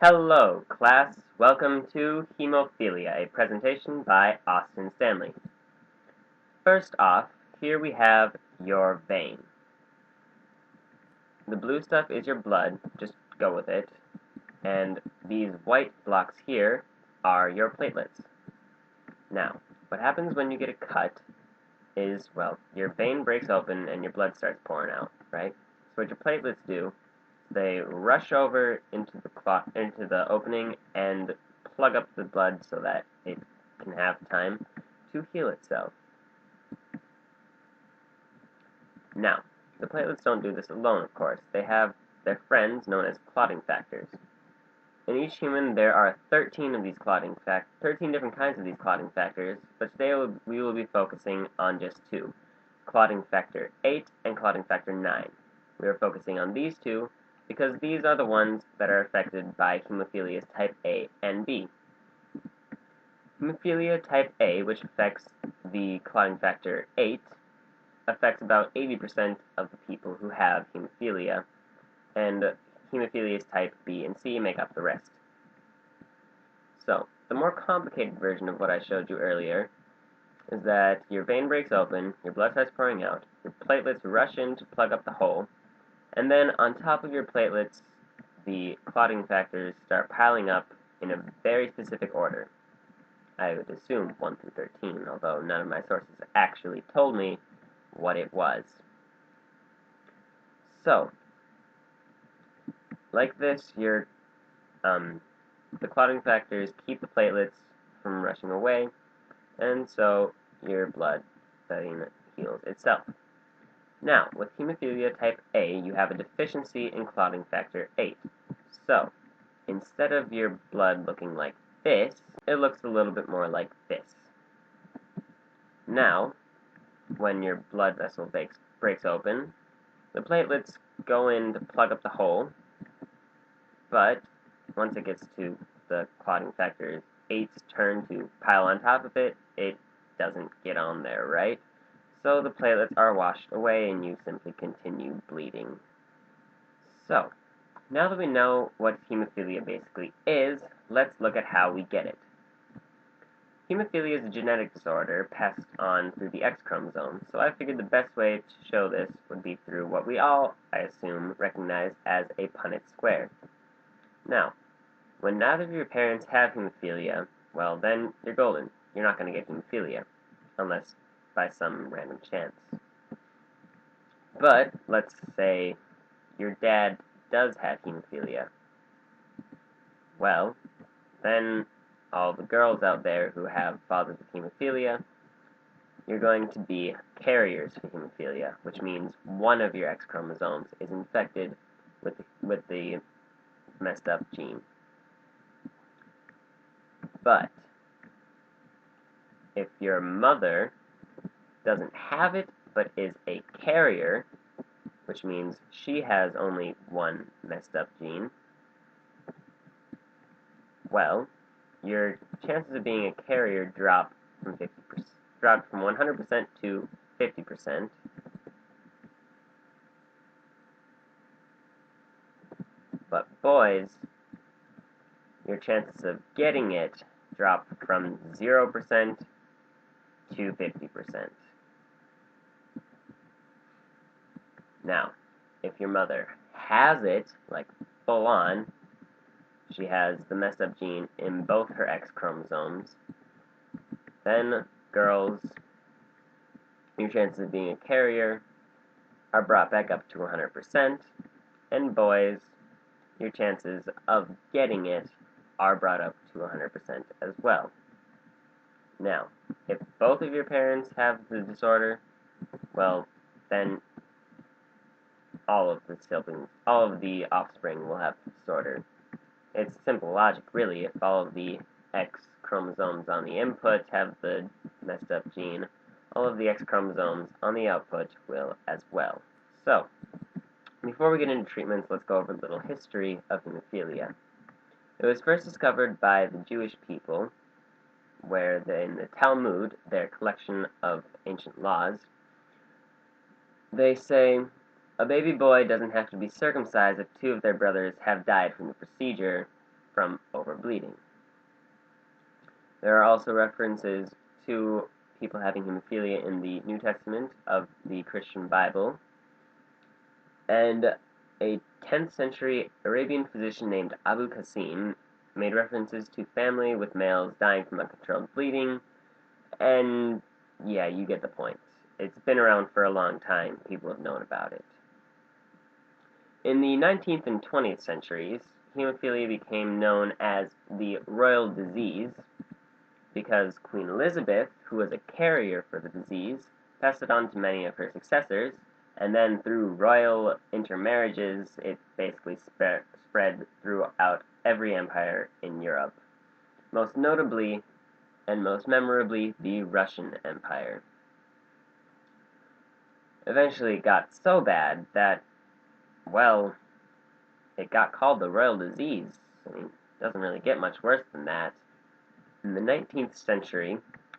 Hello, class. Welcome to Hemophilia, a presentation by Austin Stanley. First off, here we have your vein. The blue stuff is your blood, just go with it. And these white blocks here are your platelets. Now, what happens when you get a cut is, well, your vein breaks open and your blood starts pouring out, right? So what your platelets do, they rush over into the opening and plug up the blood so that it can have time to heal itself. Now, the platelets don't do this alone, of course. They have their friends known as clotting factors. In each human, there are 13 of these 13 different kinds of these clotting factors, but today we will be focusing on just two, clotting factor 8 and clotting factor 9. We are focusing on these two because these are the ones that are affected by hemophilias type A and B. Hemophilia type A, which affects the clotting factor 8, affects about 80% of the people who have hemophilia, and hemophilias type B and C make up the rest. So, the more complicated version of what I showed you earlier is that your vein breaks open, your blood starts pouring out, your platelets rush in to plug up the hole, and then on top of your platelets, the clotting factors start piling up in a very specific order. I would assume 1 through 13, although none of my sources actually told me what it was. So, like this, the clotting factors keep the platelets from rushing away, and so your blood vein heals itself. Now, with hemophilia type A, you have a deficiency in clotting factor 8. So, instead of your blood looking like this, it looks a little bit more like this. Now, when your blood vessel breaks open, the platelets go in to plug up the hole, but once it gets to the clotting factor 8's turn to pile on top of it, it doesn't get on there, right? So the platelets are washed away and you simply continue bleeding. So, now that we know what hemophilia basically is, let's look at how we get it. Hemophilia is a genetic disorder passed on through the X chromosome, so I figured the best way to show this would be through what we all, I assume, recognize as a Punnett square. Now, when neither of your parents have hemophilia, well, then you're golden. You're not going to get hemophilia, unless by some random chance. But, let's say your dad does have hemophilia. Well, then all the girls out there who have fathers with hemophilia, you're going to be carriers for hemophilia, which means one of your X chromosomes is infected with the messed up gene. But if your mother doesn't have it, but is a carrier, which means she has only one messed up gene, well, your chances of being a carrier drop from 100% to 50%. But boys, your chances of getting it drop from 0% to 50%. Now, if your mother has it, like full on, she has the messed up gene in both her X chromosomes, then girls, your chances of being a carrier are brought back up to 100%, and boys, your chances of getting it are brought up to 100% as well. Now, if both of your parents have the disorder, well, then all of the offspring will have the disorder. It's simple logic, really. If all of the X chromosomes on the input have the messed up gene, all of the X chromosomes on the output will as well. So, before we get into treatments, let's go over a little history of hemophilia. It was first discovered by the Jewish people, where in the Talmud, their collection of ancient laws, they say, a baby boy doesn't have to be circumcised if two of their brothers have died from the procedure, from overbleeding. There are also references to people having hemophilia in the New Testament of the Christian Bible, and a 10th century Arabian physician named Abu Qasim made references to family with males dying from uncontrolled bleeding, and yeah, you get the point. It's been around for a long time. People have known about it. In the 19th and 20th centuries, hemophilia became known as the royal disease because Queen Elizabeth, who was a carrier for the disease, passed it on to many of her successors, and then through royal intermarriages, it basically spread throughout every empire in Europe, most notably and most memorably the Russian Empire. Eventually it got so bad that, well, it got called the royal disease. I mean, it doesn't really get much worse than that. In the 19th century,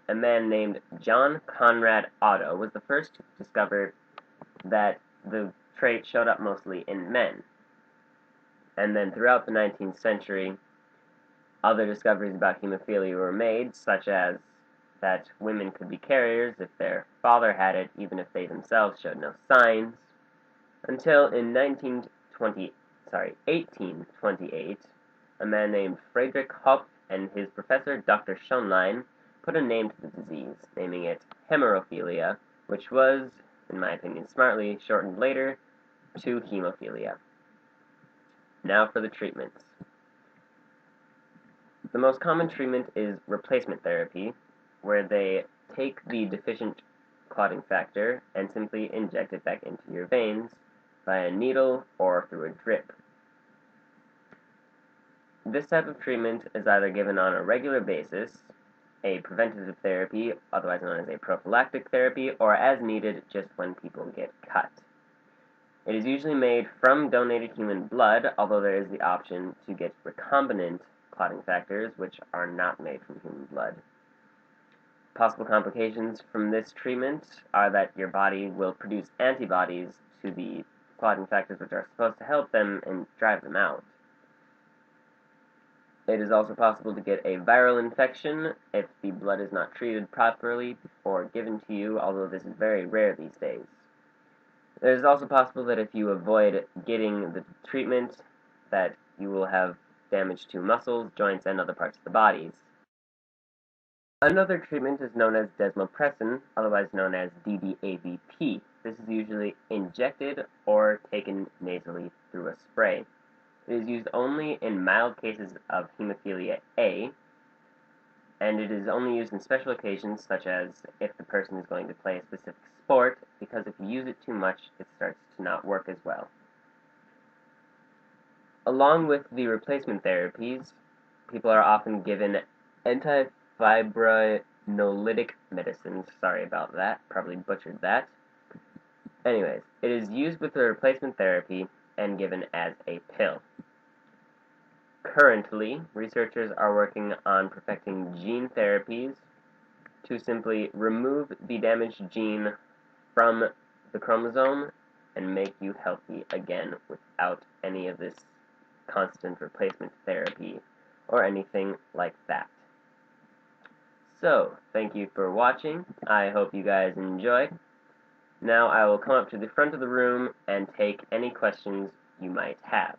a man named John Conrad Otto was the first to discover that the trait showed up mostly in men. And then throughout the 19th century, other discoveries about hemophilia were made, such as that women could be carriers if their father had it, even if they themselves showed no signs, until in 1828, a man named Friedrich Hopp and his professor Dr. Schönlein put a name to the disease, naming it hemerophilia, which was, in my opinion smartly, shortened later to hemophilia. Now for the treatments. The most common treatment is replacement therapy, where they take the deficient clotting factor and simply inject it back into your veins by a needle or through a drip. This type of treatment is either given on a regular basis, a preventative therapy, otherwise known as a prophylactic therapy, or as needed just when people get cut. It is usually made from donated human blood, although there is the option to get recombinant clotting factors, which are not made from human blood. Possible complications from this treatment are that your body will produce antibodies to the clotting factors which are supposed to help them and drive them out. It is also possible to get a viral infection if the blood is not treated properly or given to you, although this is very rare these days. It is also possible that if you avoid getting the treatment, that you will have damage to muscles, joints, and other parts of the bodies. Another treatment is known as desmopressin, otherwise known as DDAVP. This is usually injected or taken nasally through a spray. It is used only in mild cases of hemophilia A, and it is only used in special occasions, such as if the person is going to play a specific sport, because if you use it too much, it starts to not work as well. Along with the replacement therapies, people are often given antifibrinolytic medicines. Sorry about that, probably butchered that. Anyways, it is used with the replacement therapy and given as a pill. Currently, researchers are working on perfecting gene therapies to simply remove the damaged gene from the chromosome and make you healthy again without any of this constant replacement therapy or anything like that. So, thank you for watching. I hope you guys enjoyed. Now I will come up to the front of the room and take any questions you might have.